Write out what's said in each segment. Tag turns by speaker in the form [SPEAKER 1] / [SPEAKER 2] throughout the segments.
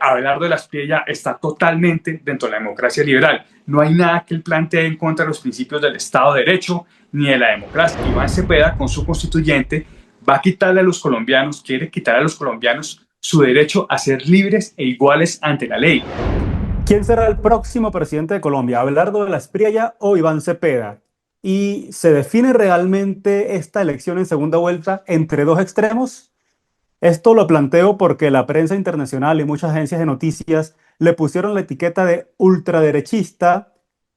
[SPEAKER 1] Abelardo de la Espriella está totalmente dentro de la democracia liberal. No hay nada que él plantee en contra de los principios del Estado de Derecho ni de la democracia. Iván Cepeda, con su constituyente, va a quitarle a los colombianos, quiere quitar a los colombianos su derecho a ser libres e iguales ante la ley.
[SPEAKER 2] ¿Quién será el próximo presidente de Colombia? ¿Abelardo de la Espriella o Iván Cepeda? ¿Y se define realmente esta elección en segunda vuelta entre dos extremos? Esto lo planteo porque la prensa internacional y muchas agencias de noticias le pusieron la etiqueta de ultraderechista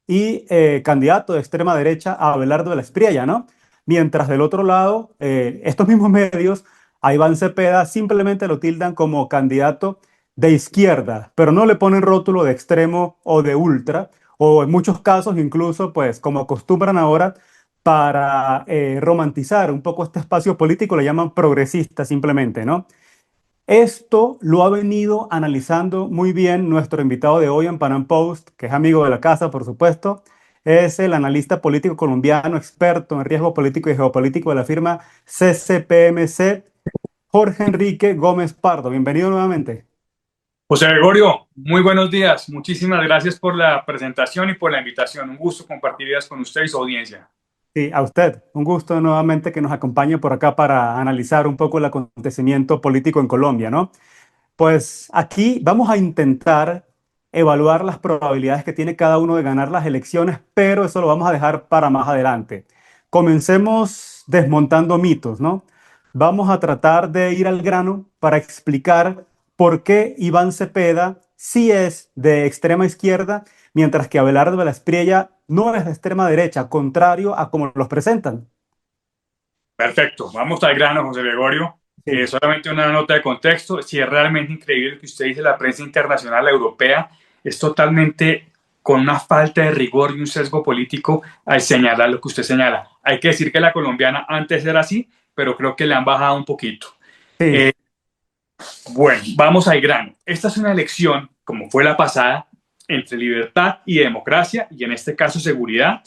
[SPEAKER 2] y candidato de extrema derecha a Abelardo de la Espriella, ¿no? Mientras del otro lado, estos mismos medios a Iván Cepeda simplemente lo tildan como candidato de izquierda, pero no le ponen rótulo de extremo o de ultra, o en muchos casos incluso, pues como acostumbran ahora, para romantizar un poco este espacio político, le llaman progresista simplemente, ¿no? Esto lo ha venido analizando muy bien nuestro invitado de hoy en Panam Post, que es amigo de la casa, por supuesto. Es el analista político colombiano, experto en riesgo político y geopolítico de la firma CCPMC, Jorge Enrique Gómez Pardo. Bienvenido nuevamente.
[SPEAKER 1] José Gregorio, muy buenos días. Muchísimas gracias por la presentación y por la invitación. Un gusto compartir ideas con usted y su audiencia.
[SPEAKER 2] Sí, a usted. Un gusto nuevamente que nos acompañe por acá para analizar un poco el acontecimiento político en Colombia, ¿no? Pues aquí vamos a intentar evaluar las probabilidades que tiene cada uno de ganar las elecciones, pero eso lo vamos a dejar para más adelante. Comencemos desmontando mitos, ¿no? Vamos a tratar de ir al grano para explicar por qué Iván Cepeda sí es de extrema izquierda, mientras que Abelardo de la Espriella no es de extrema derecha, contrario a como los presentan.
[SPEAKER 1] Perfecto, vamos al grano, José Gregorio.
[SPEAKER 2] Sí.
[SPEAKER 1] Solamente una nota de contexto. Si es realmente increíble lo que usted dice, la prensa internacional europea es totalmente con una falta de rigor y un sesgo político al señalar lo que usted señala. Hay que decir que la colombiana antes era así, pero creo que le han bajado un poquito.
[SPEAKER 2] Sí.
[SPEAKER 1] Eh, bueno, vamos al grano. Esta es una elección, como fue la pasada, entre libertad y democracia, y en este caso seguridad,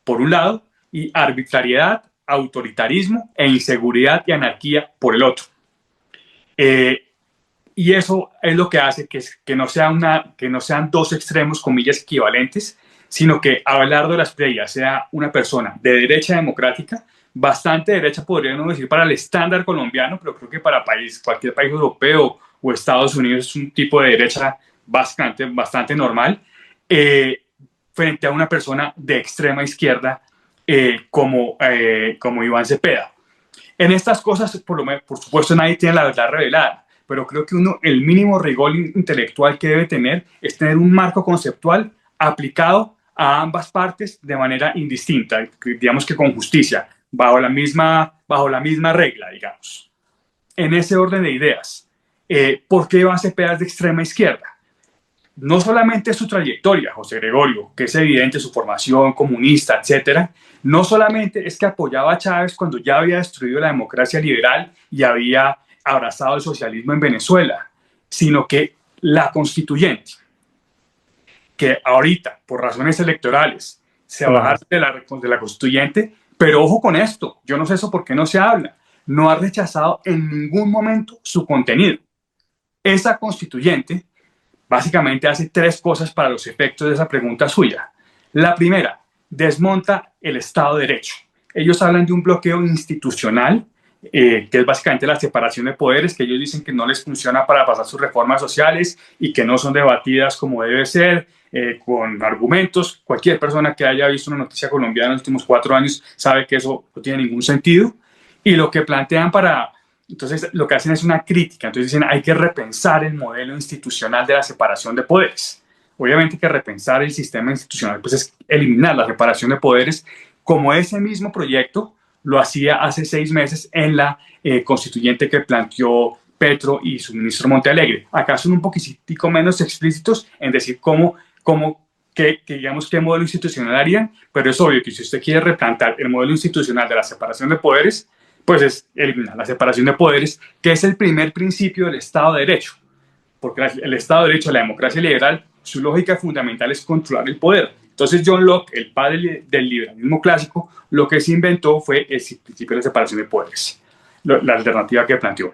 [SPEAKER 1] por un lado, y arbitrariedad, autoritarismo e inseguridad y anarquía por el otro. Eh, y eso es lo que hace que no sean dos extremos, comillas, equivalentes, sino que Abelardo de la Espriella sea una persona de derecha democrática, bastante derecha, podríamos decir, para el estándar colombiano, pero creo que para cualquier país europeo o Estados Unidos es un tipo de derecha bastante normal, eh, frente a una persona de extrema izquierda como Iván Cepeda. En estas cosas, por supuesto, nadie tiene la verdad revelada, pero creo que el mínimo rigor intelectual que debe tener es tener un marco conceptual aplicado a ambas partes de manera indistinta, digamos que con justicia, bajo la misma regla, digamos. En ese orden de ideas, ¿por qué Iván Cepeda es de extrema izquierda? No solamente su trayectoria, José Gregorio, que es evidente su formación comunista, etcétera, no solamente es que apoyaba a Chávez cuando ya había destruido la democracia liberal y había abrazado el socialismo en Venezuela, sino que la constituyente, que ahorita, por razones electorales, se
[SPEAKER 2] Claro.
[SPEAKER 1] bajaron de la constituyente, pero ojo con esto, yo no sé eso por qué no se habla, no ha rechazado en ningún momento su contenido. Esa constituyente básicamente hace tres cosas para los efectos de esa pregunta suya. La primera, desmonta el Estado de Derecho. Ellos hablan de un bloqueo institucional, que es básicamente la separación de poderes, que ellos dicen que no les funciona para pasar sus reformas sociales y que no son debatidas como debe ser, con argumentos. Cualquier persona que haya visto una noticia colombiana en los últimos 4 años sabe que eso no tiene ningún sentido. Y lo que plantean entonces, lo que hacen es una crítica. Entonces dicen, hay que repensar el modelo institucional de la separación de poderes. Obviamente que repensar el sistema institucional pues es eliminar la separación de poderes, como ese mismo proyecto lo hacía hace 6 meses en la constituyente que planteó Petro y su ministro Montealegre. Acá son un poquitico menos explícitos en decir digamos, qué modelo institucional harían, pero es obvio que si usted quiere replantar el modelo institucional de la separación de poderes, pues es eliminar la separación de poderes, que es el primer principio del Estado de Derecho, porque el Estado de Derecho, la democracia liberal, su lógica fundamental es controlar el poder. Entonces John Locke, el padre del liberalismo clásico, lo que se inventó fue el principio de la separación de poderes, la alternativa que planteó.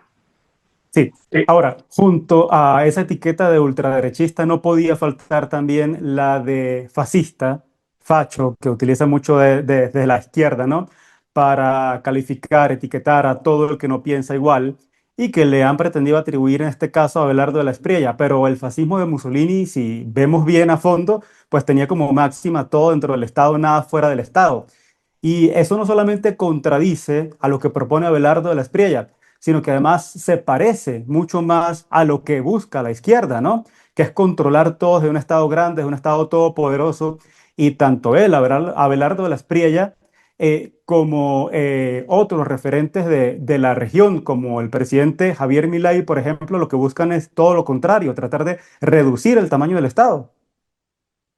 [SPEAKER 2] Sí.
[SPEAKER 1] Eh,
[SPEAKER 2] Ahora, junto a esa etiqueta de ultraderechista no podía faltar también la de fascista, facho, que utiliza mucho de la izquierda, ¿no? Para calificar, etiquetar a todo el que no piensa igual y que le han pretendido atribuir en este caso a Abelardo de la Espriella. Pero el fascismo de Mussolini, si vemos bien a fondo, pues tenía como máxima todo dentro del Estado, nada fuera del Estado. Y eso no solamente contradice a lo que propone Abelardo de la Espriella, sino que además se parece mucho más a lo que busca la izquierda, ¿no? Que es controlar todo de un Estado grande, de un Estado todopoderoso, y tanto él, Abelardo de la Espriella, como otros referentes de la región, como el presidente Javier Milei, por ejemplo, lo que buscan es todo lo contrario, tratar de reducir el tamaño del Estado.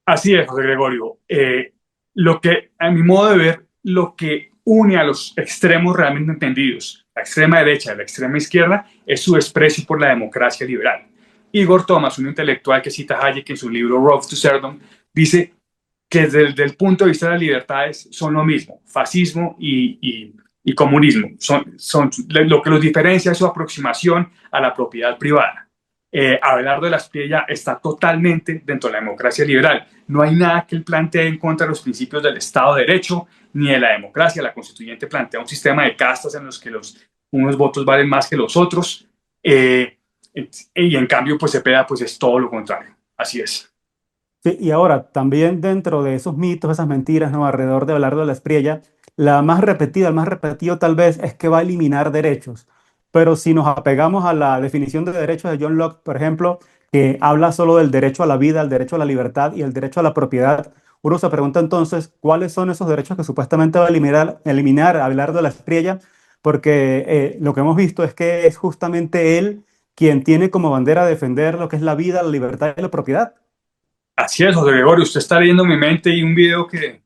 [SPEAKER 1] Así es, José Gregorio. Lo que, a mi modo de ver, lo que une a los extremos realmente entendidos, la extrema derecha y la extrema izquierda, es su desprecio por la democracia liberal. Igor Thomas, un intelectual que cita Hayek en su libro Road to Serfdom, dice que desde el punto de vista de las libertades son lo mismo, fascismo y comunismo. Lo que los diferencia es su aproximación a la propiedad privada. Abelardo de la Espriella está totalmente dentro de la democracia liberal. No hay nada que él plantee en contra de los principios del Estado de Derecho ni de la democracia. La constituyente plantea un sistema de castas en los que unos votos valen más que los otros. Y en cambio, pues Cepeda pues es todo lo contrario. Así es.
[SPEAKER 2] Sí, y ahora, también dentro de esos mitos, esas mentiras, ¿no? Alrededor de Abelardo de la Espriella, la más repetida, el más repetido tal vez es que va a eliminar derechos. Pero si nos apegamos a la definición de derechos de John Locke, por ejemplo, que habla solo del derecho a la vida, el derecho a la libertad y el derecho a la propiedad, uno se pregunta entonces, ¿cuáles son esos derechos que supuestamente va a eliminar Abelardo de la Espriella? Porque lo que hemos visto es que es justamente él quien tiene como bandera defender lo que es la vida, la libertad y la propiedad.
[SPEAKER 1] Así es, José Gregorio, usted está leyendo mi mente y un video que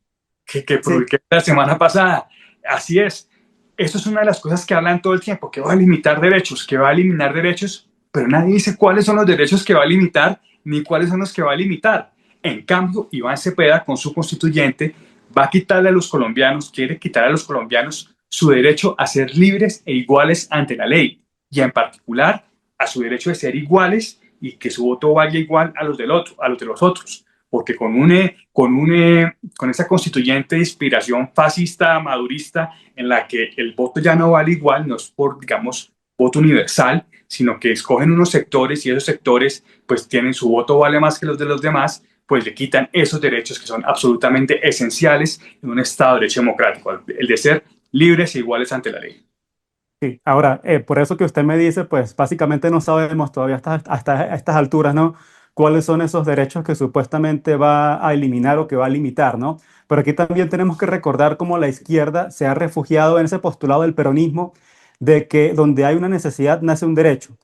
[SPEAKER 2] Sí.
[SPEAKER 1] publiqué la semana pasada. Así es. Esto es una de las cosas que hablan todo el tiempo, que va a limitar derechos, que va a eliminar derechos, pero nadie dice cuáles son los derechos que va a limitar ni cuáles son los que va a limitar. En cambio, Iván Cepeda, con su constituyente, va a quitarle a los colombianos, quiere quitar a los colombianos su derecho a ser libres e iguales ante la ley, y en particular a su derecho de ser iguales y que su voto valga igual a los del otro, a los de los otros, porque con esa constituyente de inspiración fascista, madurista, en la que el voto ya no vale igual, no es por, digamos, voto universal, sino que escogen unos sectores y esos sectores pues tienen su voto vale más que los de los demás, pues le quitan esos derechos que son absolutamente esenciales en un Estado de derecho democrático, el de ser libres e iguales ante la ley.
[SPEAKER 2] Sí, ahora, por eso que usted me dice, pues básicamente no sabemos todavía hasta a estas alturas, ¿no? Cuáles son esos derechos que supuestamente va a eliminar o que va a limitar, ¿no? Pero aquí también tenemos que recordar cómo la izquierda se ha refugiado en ese postulado del peronismo de que donde hay una necesidad nace un derecho.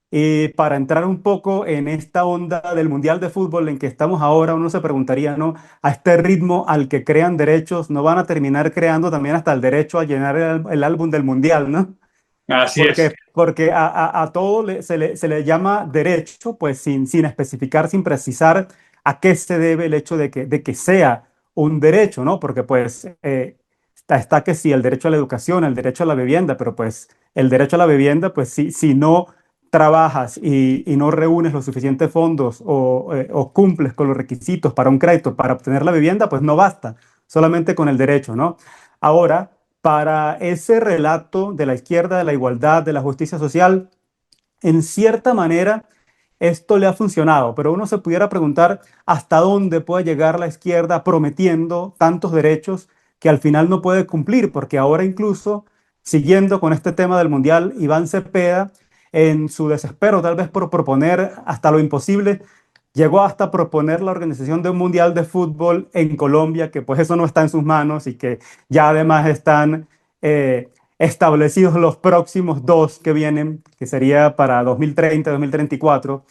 [SPEAKER 2] Y para entrar un poco en esta onda del Mundial de Fútbol en que estamos ahora, uno se preguntaría, ¿no? A este ritmo al que crean derechos, ¿no van a terminar creando también hasta el derecho a llenar el álbum del Mundial, ¿no?
[SPEAKER 1] Así es.
[SPEAKER 2] Porque a todo se le llama derecho, pues sin especificar, sin precisar a qué se debe el hecho de que sea un derecho, ¿no? Porque pues está que sí, el derecho a la educación, el derecho a la vivienda, pero pues el derecho a la vivienda, pues si no trabajas y no reúnes los suficientes fondos o cumples con los requisitos para un crédito para obtener la vivienda, pues no basta solamente con el derecho, ¿no? Ahora, para ese relato de la izquierda, de la igualdad, de la justicia social, en cierta manera esto le ha funcionado, pero uno se pudiera preguntar hasta dónde puede llegar la izquierda prometiendo tantos derechos que al final no puede cumplir, porque ahora incluso, siguiendo con este tema del Mundial, Iván Cepeda, en su desespero tal vez por proponer hasta lo imposible, llegó hasta proponer la organización de un Mundial de Fútbol en Colombia, que pues eso no está en sus manos y que ya además están establecidos los próximos dos que vienen, que sería para 2030, 2034.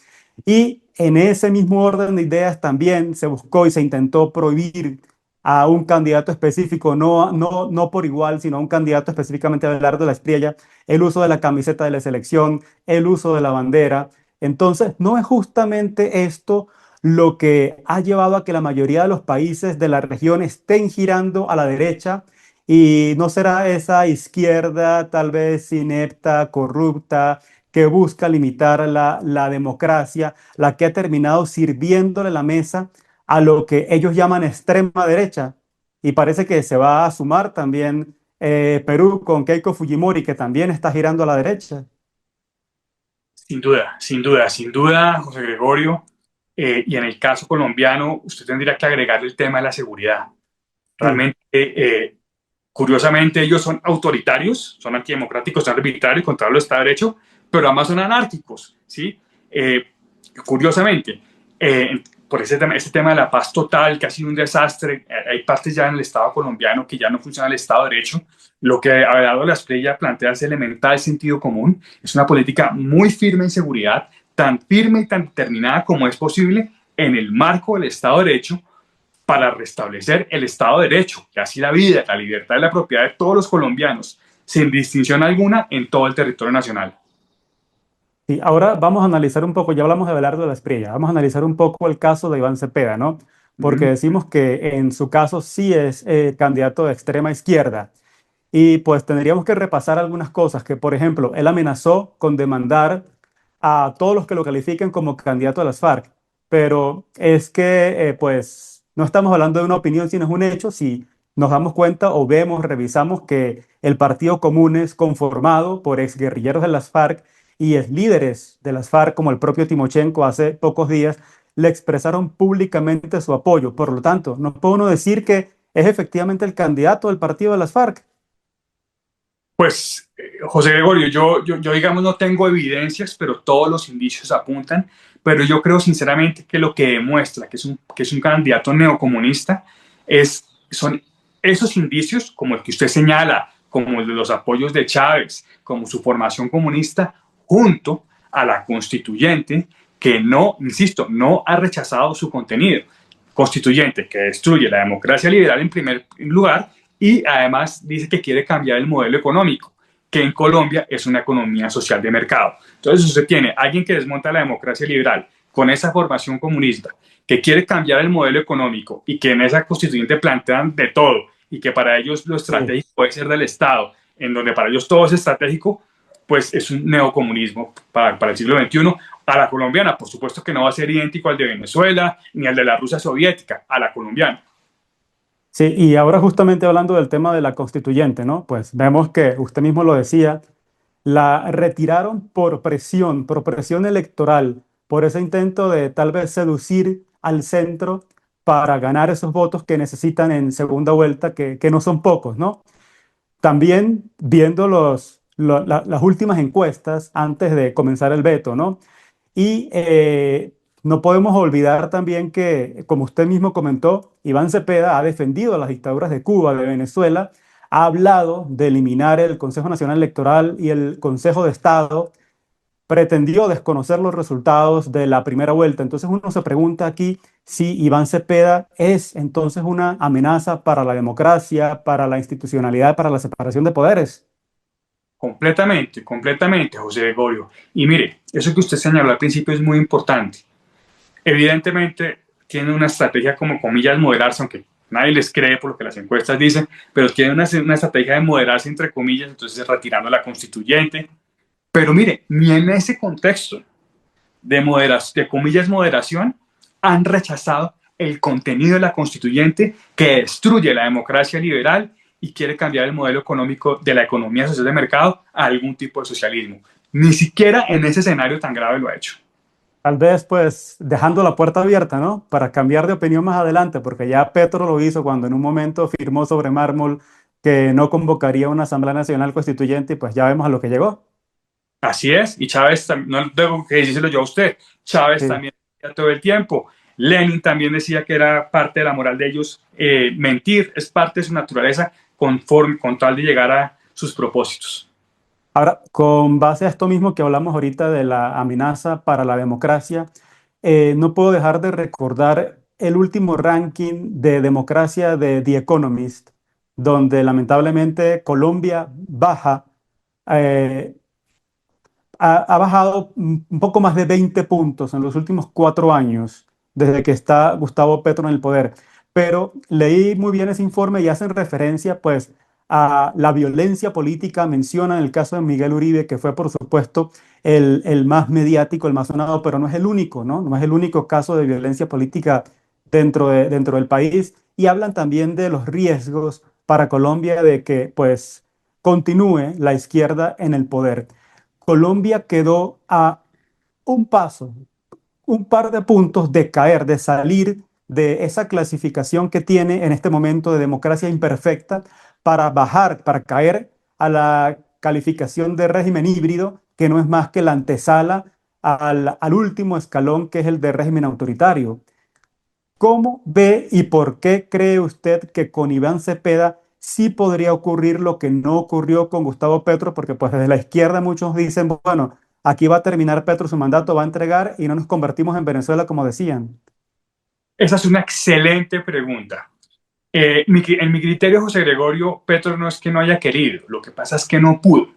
[SPEAKER 2] Y en ese mismo orden de ideas también se buscó y se intentó prohibir a un candidato específico, no por igual, sino a un candidato específicamente a Abelardo de la Espriella, el uso de la camiseta de la selección, el uso de la bandera. Entonces, ¿no es justamente esto lo que ha llevado a que la mayoría de los países de la región estén girando a la derecha? ¿Y no será esa izquierda tal vez inepta, corrupta, que busca limitar la democracia, la que ha terminado sirviéndole la mesa a lo que ellos llaman extrema derecha. Y parece que se va a sumar también Perú con Keiko Fujimori, que también está girando a la derecha.
[SPEAKER 1] Sin duda, sin duda, sin duda, José Gregorio. Y en el caso colombiano, usted tendría que agregar el tema de la seguridad.
[SPEAKER 2] Sí.
[SPEAKER 1] Realmente, curiosamente, ellos son autoritarios, son antidemocráticos, son arbitrarios, contra el Estado de Derecho, pero además son anárquicos, ¿sí? Curiosamente, por ese tema de la paz total, que ha sido un desastre, hay partes ya en el Estado colombiano que ya no funciona el Estado de Derecho. Lo que Abelardo Lasprilla plantea es elemental sentido común, es una política muy firme en seguridad, tan firme y tan determinada como es posible en el marco del Estado de Derecho, para restablecer el Estado de Derecho, que así la vida, la libertad y la propiedad de todos los colombianos, sin distinción alguna, en todo el territorio nacional.
[SPEAKER 2] Sí, ahora vamos a analizar un poco, ya hablamos de Abelardo de la Espriella, vamos a analizar un poco el caso de Iván Cepeda, ¿no? Porque
[SPEAKER 1] Uh-huh.
[SPEAKER 2] decimos que en su caso sí es candidato de extrema izquierda. Y pues tendríamos que repasar algunas cosas, que por ejemplo, él amenazó con demandar a todos los que lo califiquen como candidato a las FARC, pero es que pues no estamos hablando de una opinión, sino es un hecho. Si nos damos cuenta o vemos, revisamos que el Partido Común es conformado por exguerrilleros de las FARC y líderes de las FARC, como el propio Timochenko hace pocos días, le expresaron públicamente su apoyo. Por lo tanto, no puede uno decir que es efectivamente el candidato del partido de las FARC.
[SPEAKER 1] Pues, José Gregorio, yo, digamos, no tengo evidencias, pero todos los indicios apuntan. Pero yo creo sinceramente que lo que demuestra que es un candidato neocomunista son esos indicios, como el que usted señala, como el de los apoyos de Chávez, como su formación comunista, junto a la constituyente, que no, insisto, no ha rechazado su contenido. Constituyente que destruye la democracia liberal en primer lugar, y además dice que quiere cambiar el modelo económico, que en Colombia es una economía social de mercado. Entonces usted tiene a alguien que desmonta la democracia liberal con esa formación comunista, que quiere cambiar el modelo económico y que en esa constituyente plantean de todo y que para ellos lo
[SPEAKER 2] Sí.
[SPEAKER 1] estratégico puede ser del Estado, en donde para ellos todo es estratégico, pues es un neocomunismo para el siglo XXI. A la colombiana, por supuesto que no va a ser idéntico al de Venezuela ni al de la Rusia soviética, a la colombiana.
[SPEAKER 2] Sí, y ahora justamente hablando del tema de la constituyente, ¿no? Pues vemos que usted mismo lo decía, la retiraron por presión electoral, por ese intento de tal vez seducir al centro para ganar esos votos que necesitan en segunda vuelta, que no son pocos, ¿no? También viendo las últimas encuestas antes de comenzar el veto, ¿no? Y no podemos olvidar también que, como usted mismo comentó, Iván Cepeda ha defendido a las dictaduras de Cuba, de Venezuela, ha hablado de eliminar el Consejo Nacional Electoral y el Consejo de Estado, pretendió desconocer los resultados de la primera vuelta. Entonces uno se pregunta aquí si Iván Cepeda es entonces una amenaza para la democracia, para la institucionalidad, para la separación de poderes.
[SPEAKER 1] Completamente, completamente, José Gregorio. Y mire, eso que usted señaló al principio es muy importante. Evidentemente, tiene una estrategia como comillas moderarse, aunque nadie les cree por lo que las encuestas dicen, pero tiene una estrategia de moderarse entre comillas, entonces retirando la constituyente. Pero mire, ni en ese contexto de comillas moderación, han rechazado el contenido de la constituyente, que destruye la democracia liberal y quiere cambiar el modelo económico de la economía social de mercado a algún tipo de socialismo. Ni siquiera en ese escenario tan grave lo ha hecho.
[SPEAKER 2] Tal vez pues dejando la puerta abierta, ¿no? Para cambiar de opinión más adelante, porque ya Petro lo hizo cuando en un momento firmó sobre mármol que no convocaría una Asamblea Nacional Constituyente y pues ya vemos a lo que llegó.
[SPEAKER 1] Así es, y Chávez, no tengo que decírselo yo a usted, Chávez
[SPEAKER 2] Sí.
[SPEAKER 1] también decía todo el tiempo, Lenin también decía que era parte de la moral de ellos, mentir es parte de su naturaleza con tal de llegar a sus propósitos.
[SPEAKER 2] Ahora, con base a esto mismo que hablamos ahorita de la amenaza para la democracia, no puedo dejar de recordar el último ranking de democracia de The Economist, donde lamentablemente Colombia baja, eh, ha bajado un poco más de 20 puntos en los últimos 4 años, desde que está Gustavo Petro en el poder. Pero leí muy bien ese informe y hacen referencia, pues, a la violencia política. Mencionan el caso de Miguel Uribe, que fue, por supuesto, el más mediático, el más sonado, pero no es el único, ¿no? No es el único caso de violencia política dentro del país. Y hablan también de los riesgos para Colombia de que, pues, continúe la izquierda en el poder. Colombia quedó a un paso, un par de puntos de caer, de salir de esa clasificación que tiene en este momento de democracia imperfecta para bajar, para caer a la calificación de régimen híbrido, que no es más que la antesala al último escalón, que es el de régimen autoritario. ¿Cómo ve y por qué cree usted que con Iván Cepeda sí podría ocurrir lo que no ocurrió con Gustavo Petro? Porque pues desde la izquierda muchos dicen, bueno, aquí va a terminar Petro su mandato, va a entregar y no nos convertimos en Venezuela como decían.
[SPEAKER 1] Esa es una excelente pregunta. En mi criterio, José Gregorio, Petro no es que no haya querido, lo que pasa es que no pudo.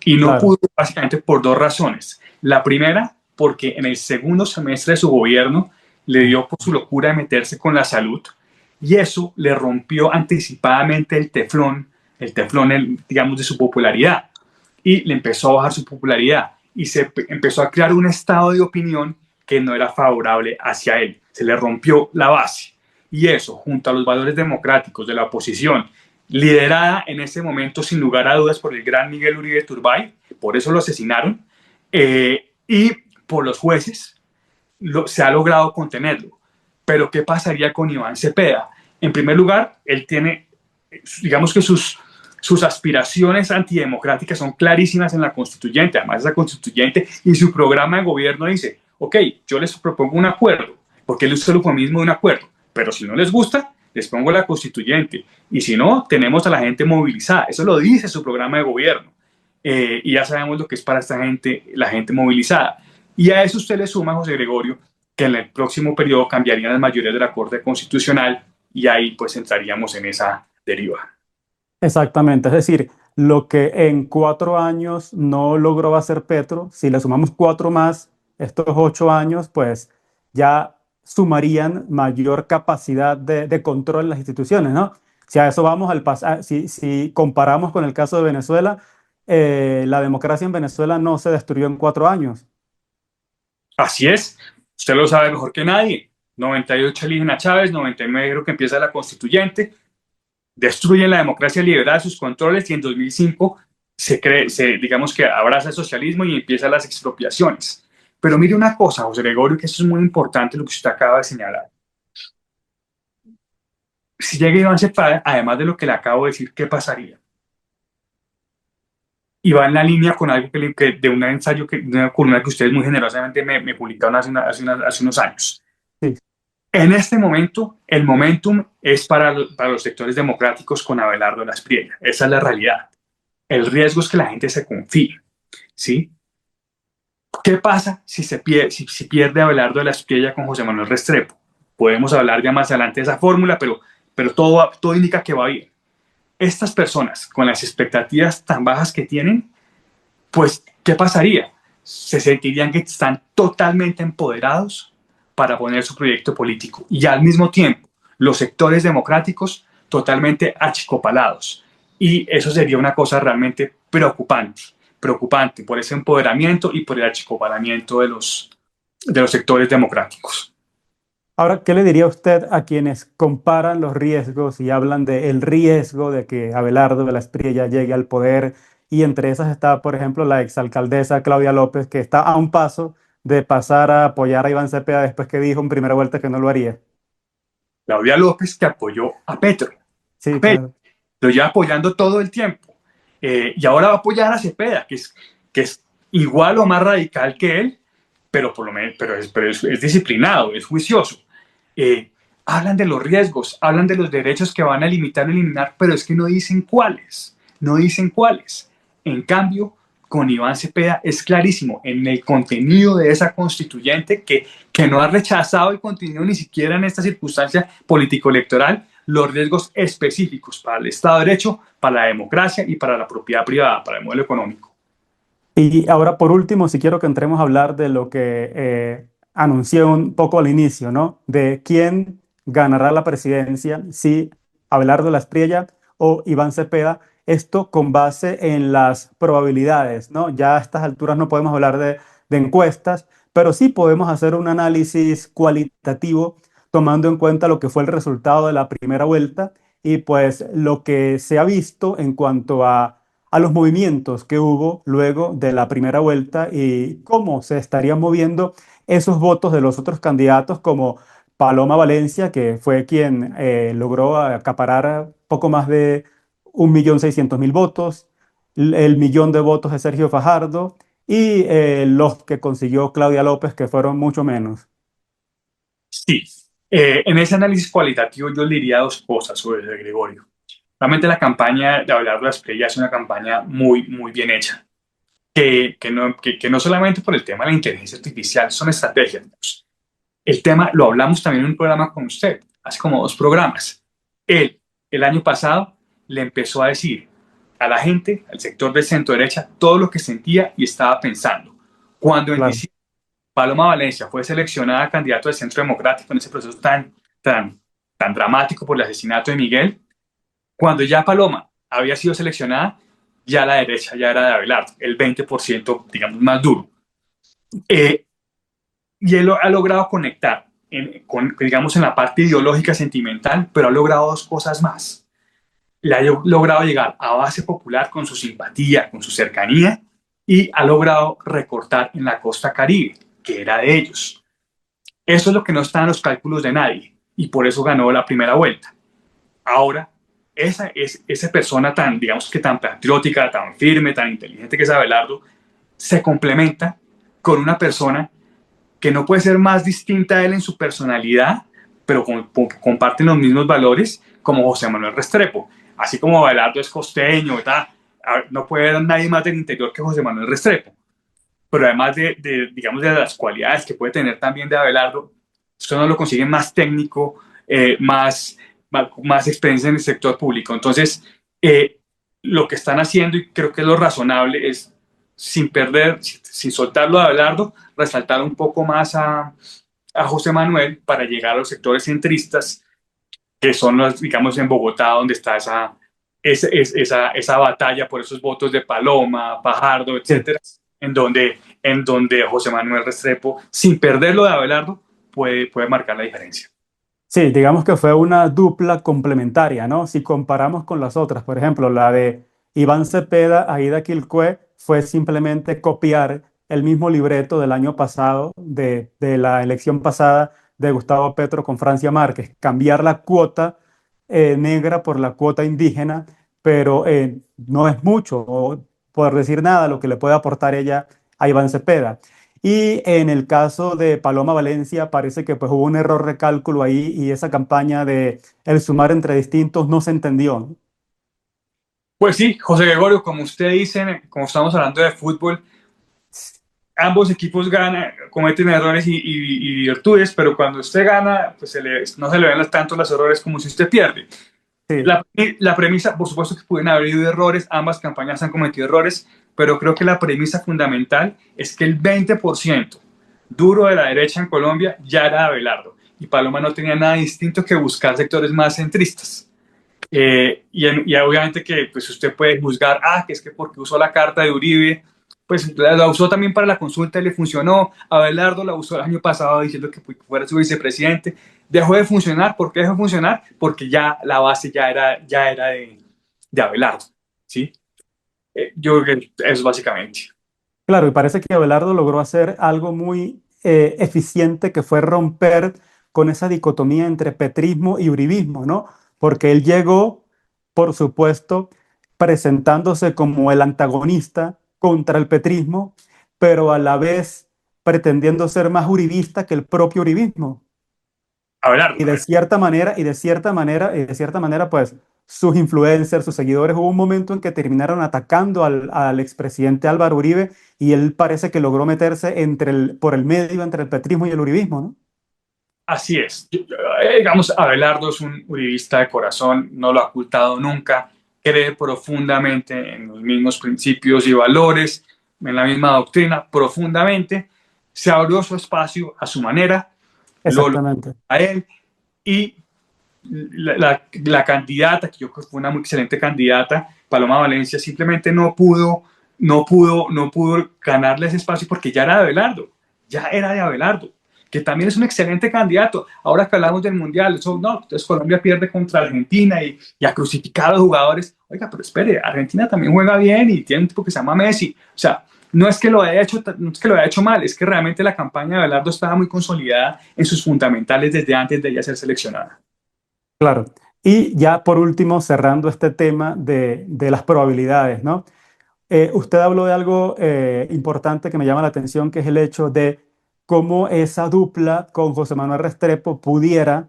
[SPEAKER 1] Y no
[SPEAKER 2] Claro.
[SPEAKER 1] pudo básicamente por dos razones. La primera, porque en el segundo semestre de su gobierno le dio por su locura de meterse con la salud y eso le rompió anticipadamente el teflón, digamos, de su popularidad y le empezó a bajar su popularidad y se empezó a crear un estado de opinión que no era favorable hacia él. Se le rompió la base y eso, junto a los valores democráticos de la oposición, liderada en ese momento sin lugar a dudas por el gran Miguel Uribe Turbay, por eso lo asesinaron, y por los jueces, se ha logrado contenerlo. Pero ¿qué pasaría con Iván Cepeda? En primer lugar, él tiene, digamos que sus aspiraciones antidemocráticas son clarísimas en la constituyente, además esa constituyente y su programa de gobierno dice, ok, yo les propongo un acuerdo, porque él usa el eufemismo de un acuerdo, pero si no les gusta, les pongo la constituyente, y si no, tenemos a la gente movilizada, eso lo dice su programa de gobierno, y ya sabemos lo que es para esta gente, la gente movilizada. Y a eso usted le suma, José Gregorio, que en el próximo periodo cambiarían las mayorías de la Corte Constitucional y ahí pues entraríamos en esa deriva.
[SPEAKER 2] Exactamente, es decir, lo que en 4 años no logró hacer Petro, si le sumamos cuatro más, estos 8 años, pues ya sumarían mayor capacidad de control en las instituciones, ¿no? Si a eso vamos al pasar, si comparamos con el caso de Venezuela, la democracia en Venezuela no se destruyó en 4 años.
[SPEAKER 1] Así es, usted lo sabe mejor que nadie. 98 eligen a Chávez, 99 creo que empieza la constituyente, destruyen la democracia liberal, sus controles y en 2005 digamos que abraza el socialismo y empiezan las expropiaciones. Pero mire una cosa, José Gregorio, que eso es muy importante lo que usted acaba de señalar. Si llega Iván Cepeda, además de lo que le acabo de decir, ¿qué pasaría? Y va en la línea con algo de un ensayo, de una columna que ustedes muy generosamente me publicaron hace unos años.
[SPEAKER 2] Sí.
[SPEAKER 1] En este momento, el momentum es para los sectores democráticos con Abelardo Laspriella. Esa es la realidad. El riesgo es que la gente se confíe, ¿sí? ¿Qué pasa si pierde Abelardo Laspriella con José Manuel Restrepo? Podemos hablar ya más adelante de esa fórmula, pero todo indica que va bien. Estas personas, con las expectativas tan bajas que tienen, pues, ¿qué pasaría? Se sentirían que están totalmente empoderados para poner su proyecto político y al mismo tiempo los sectores democráticos totalmente achicopalados. Y eso sería una cosa realmente preocupante por ese empoderamiento y por el achicopalamiento de los sectores democráticos.
[SPEAKER 2] Ahora, ¿qué le diría usted a quienes comparan los riesgos y hablan del riesgo de que Abelardo de la Espriella llegue al poder? Y entre esas está, por ejemplo, la exalcaldesa Claudia López, que está a un paso de pasar a apoyar a Iván Cepeda después que dijo en primera vuelta que no lo haría.
[SPEAKER 1] Claudia López que apoyó a Petro,
[SPEAKER 2] Sí, claro.
[SPEAKER 1] lo lleva apoyando todo el tiempo. Y ahora va a apoyar a Cepeda, que es igual o más radical que él, pero por lo menos es disciplinado, es juicioso. Hablan de los riesgos, hablan de los derechos que van a limitar o eliminar, pero es que no dicen cuáles, no dicen cuáles. En cambio, con Iván Cepeda es clarísimo en el contenido de esa constituyente que no ha rechazado el contenido ni siquiera en esta circunstancia político-electoral, los riesgos específicos para el Estado de Derecho, para la democracia y para la propiedad privada, para el modelo económico.
[SPEAKER 2] Y ahora, por último, si quiero que entremos a hablar de lo que anuncié un poco al inicio, ¿no? De quién ganará la presidencia, si Abelardo Laspriella o Iván Cepeda. esto con base en las probabilidades, ¿no? Ya a estas alturas no podemos hablar de encuestas, pero sí podemos hacer un análisis cualitativo tomando en cuenta lo que fue el resultado de la primera vuelta y pues lo que se ha visto en cuanto a los movimientos que hubo luego de la primera vuelta y cómo se estarían moviendo esos votos de los otros candidatos como Paloma Valencia, que fue quien logró acaparar poco más de 1.600.000 votos, el millón de votos de Sergio Fajardo y los que consiguió Claudia López, que fueron mucho menos.
[SPEAKER 1] Sí, en ese análisis cualitativo yo le diría dos cosas sobre el Gregorio. Realmente la campaña de Abelardo Asprilla es una campaña muy, muy bien hecha, que no solamente por el tema de la inteligencia artificial, son estrategias. El tema lo hablamos también en un programa con usted, hace como 2 programas. Él, el año pasado, le empezó a decir a la gente, al sector de centro derecha, todo lo que sentía y estaba pensando. Cuando en
[SPEAKER 2] Claro.
[SPEAKER 1] diciembre Paloma Valencia fue seleccionada candidato del Centro Democrático en ese proceso tan dramático por el asesinato de Miguel, cuando ya Paloma había sido seleccionada, ya la derecha ya era de Abelardo, el 20%, digamos, más duro. Eh, y él ha logrado conectar, digamos, en la parte ideológica, sentimental, pero ha logrado dos cosas más. Le ha logrado llegar a base popular con su simpatía, con su cercanía, y ha logrado recortar en la costa Caribe, que era de ellos. Eso es lo que no está en los cálculos de nadie, y por eso ganó la primera vuelta. Ahora, esa persona tan, digamos que tan patriótica, tan firme, tan inteligente que es Abelardo, se complementa con una persona que no puede ser más distinta a él en su personalidad, pero comparten los mismos valores, como José Manuel Restrepo. Así como Abelardo es costeño, no puede haber nadie más del interior que José Manuel Restrepo. Pero además digamos, de las cualidades que puede tener también de Abelardo, eso no lo consigue más técnico, más experiencia en el sector público. Entonces, lo que están haciendo, y creo que es lo razonable, es sin perder, sin soltarlo a Abelardo, resaltar un poco más a José Manuel para llegar a los sectores centristas, que son los, digamos, en Bogotá, donde está esa batalla por esos votos de Paloma, Fajardo,
[SPEAKER 2] Sí.
[SPEAKER 1] etcétera, en donde José Manuel Restrepo, sin perderlo de Abelardo, puede marcar la diferencia.
[SPEAKER 2] Sí, digamos que fue una dupla complementaria, ¿no? Si comparamos con las otras, por ejemplo, la de Iván Cepeda, Aida Quilcue, fue simplemente copiar el mismo libreto del año pasado, de la elección pasada de Gustavo Petro con Francia Márquez, cambiar la cuota negra por la cuota indígena, pero no es mucho, o por decir nada, lo que le puede aportar ella a Iván Cepeda. Y en el caso de Paloma Valencia, parece que pues hubo un error de cálculo ahí y esa campaña de el sumar entre distintos no se entendió, ¿no?
[SPEAKER 1] Pues sí, José Gregorio, como usted dice, como estamos hablando de fútbol, ambos equipos ganan, cometen errores y virtudes, pero cuando usted gana, pues no se le ven tanto los errores como si usted pierde.
[SPEAKER 2] Sí,
[SPEAKER 1] La premisa, por supuesto que pueden haber habido errores, ambas campañas han cometido errores, pero creo que la premisa fundamental es que el 20% duro de la derecha en Colombia ya era Abelardo, y Paloma no tenía nada distinto que buscar sectores más centristas. Y obviamente que pues usted puede juzgar, que es que porque usó la carta de Uribe, pues la usó también para la consulta y le funcionó. Abelardo la usó el año pasado diciendo que fuera su vicepresidente. Dejó de funcionar. ¿Por qué dejó de funcionar? Porque ya la base ya era de Abelardo. ¿Sí? Yo creo que eso básicamente.
[SPEAKER 2] claro, y parece que Abelardo logró hacer algo muy eficiente que fue romper con esa dicotomía entre petrismo y uribismo, ¿no? Porque él llegó, por supuesto, presentándose como el antagonista contra el petrismo, pero a la vez pretendiendo ser más uribista que el propio uribismo.
[SPEAKER 1] Abelardo.
[SPEAKER 2] Y de cierta manera, pues sus influencers, sus seguidores, hubo un momento en que terminaron atacando al expresidente Álvaro Uribe y él parece que logró meterse por el medio entre el petrismo y el uribismo, ¿no?
[SPEAKER 1] Así es. Digamos, Abelardo es un uribista de corazón, no lo ha ocultado nunca, cree profundamente en los mismos principios y valores, en la misma doctrina, profundamente. Se abrió su espacio a su manera, lo logró
[SPEAKER 2] Exactamente.
[SPEAKER 1] a él, y la candidata, que yo creo que fue una muy excelente candidata, Paloma Valencia simplemente no pudo ganarle ese espacio porque ya era de Abelardo, ya era de Abelardo, que también es un excelente candidato. Ahora que hablamos del Mundial, eso, no, entonces Colombia pierde contra Argentina y a crucificar a los jugadores. Oiga, pero espere, Argentina también juega bien y tiene un tipo que se llama Messi. O sea, no es que lo haya hecho mal, es que realmente la campaña de Abelardo estaba muy consolidada en sus fundamentales desde antes de ella ser seleccionada.
[SPEAKER 2] Claro. Y ya por último, cerrando este tema de las probabilidades, ¿no? Usted habló de algo importante que me llama la atención, que es el hecho de cómo esa dupla con José Manuel Restrepo pudiera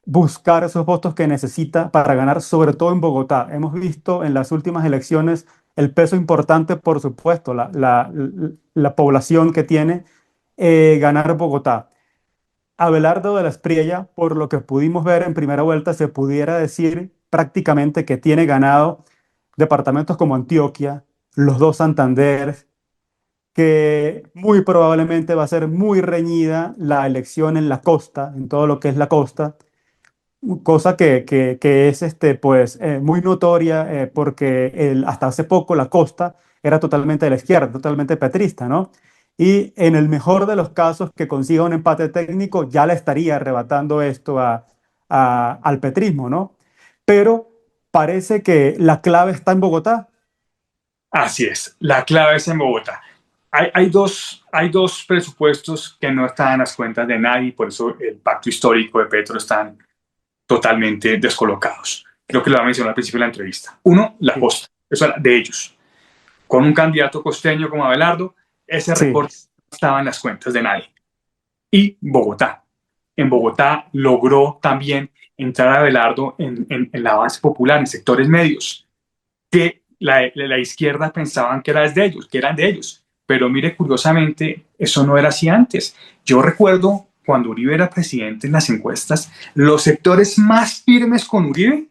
[SPEAKER 2] buscar esos votos que necesita para ganar, sobre todo en Bogotá. Hemos visto en las últimas elecciones el peso importante, por supuesto, la población que tiene ganar Bogotá. Abelardo de la Espriella, por lo que pudimos ver en primera vuelta, se pudiera decir prácticamente que tiene ganado departamentos como Antioquia, los dos Santander, que muy probablemente va a ser muy reñida la elección en la costa, en todo lo que es la costa, cosa que es pues, muy notoria porque hasta hace poco la costa era totalmente de la izquierda, totalmente petrista, ¿no? Y en el mejor de los casos que consiga un empate técnico, ya le estaría arrebatando esto al petrismo, ¿no? Pero parece que la clave está en Bogotá.
[SPEAKER 1] Así es, la clave es en Bogotá. Hay dos presupuestos que no están en las cuentas de nadie, por eso el pacto histórico de Petro están totalmente descolocados. Creo que lo va a mencionar al principio de la entrevista. Uno, la
[SPEAKER 2] Sí,
[SPEAKER 1] costa, eso era de ellos. Con un candidato costeño como Abelardo, ese
[SPEAKER 2] sí,
[SPEAKER 1] recorte no estaba en las cuentas de nadie. Y Bogotá. En Bogotá logró también entrar a Abelardo en la base popular, en sectores medios, que la izquierda pensaban que era de ellos, que eran de ellos. Pero mire, curiosamente, eso no era así antes. Yo recuerdo cuando Uribe era presidente en las encuestas, los sectores más firmes con Uribe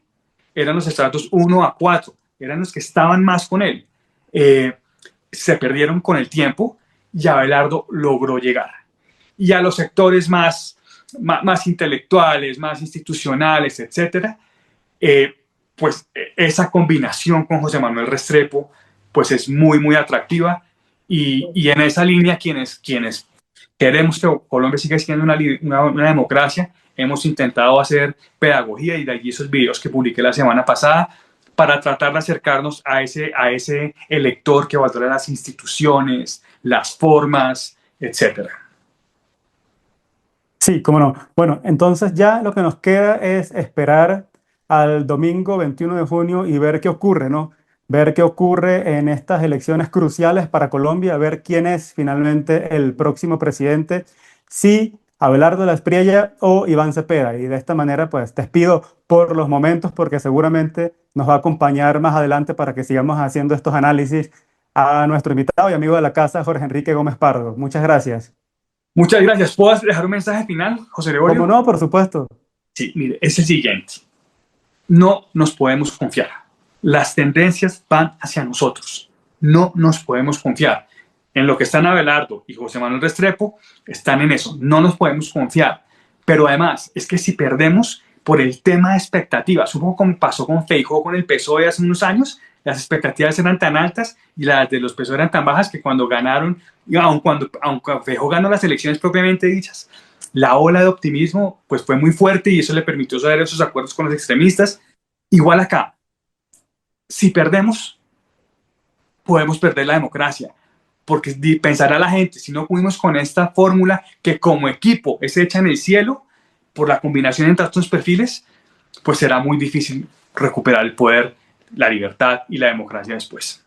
[SPEAKER 1] eran los estratos 1 a 4, eran los que estaban más con él. Eh, Se perdieron con el tiempo y Abelardo logró llegar. Y a los sectores más intelectuales, más institucionales, etcétera, eh, pues esa combinación con José Manuel Restrepo pues es muy, muy atractiva y en esa línea quienes queremos que Colombia siga siendo una democracia, hemos intentado hacer pedagogía y de allí esos videos que publiqué la semana pasada para tratar de acercarnos a ese elector que valora las instituciones, las formas, etcétera.
[SPEAKER 2] sí, cómo no. Bueno, entonces ya lo que nos queda es esperar al domingo 21 de junio y ver qué ocurre, ¿no? Ver qué ocurre en estas elecciones cruciales para Colombia, ver quién es finalmente el próximo presidente, si Abelardo de la Espriella o Iván Cepeda. Y de esta manera, pues te despido por los momentos porque seguramente nos va a acompañar más adelante para que sigamos haciendo estos análisis a nuestro invitado y amigo de la casa, Jorge Enrique Gómez Pardo. Muchas gracias.
[SPEAKER 1] Muchas gracias. ¿Puedo dejar un mensaje final, José
[SPEAKER 2] Como
[SPEAKER 1] Gregorio?
[SPEAKER 2] no, por supuesto.
[SPEAKER 1] Sí, mire, es el siguiente. No nos podemos confiar. Las tendencias van hacia nosotros. No nos podemos confiar. En lo que están Abelardo y José Manuel Restrepo, están en eso. No nos podemos confiar. Pero además, es que si perdemos por el tema de expectativas, un poco como pasó con Feijóo, con el PSOE hace unos años, las expectativas eran tan altas y las de los PSOE eran tan bajas que cuando ganaron, aunque Feijóo ganó las elecciones propiamente dichas, la ola de optimismo pues fue muy fuerte y eso le permitió hacer esos acuerdos con los extremistas. Igual acá, si perdemos, podemos perder la democracia, porque pensará la gente, si no pudimos con esta fórmula que como equipo es hecha en el cielo, por la combinación entre estos perfiles, pues será muy difícil recuperar el poder, la libertad y la democracia después.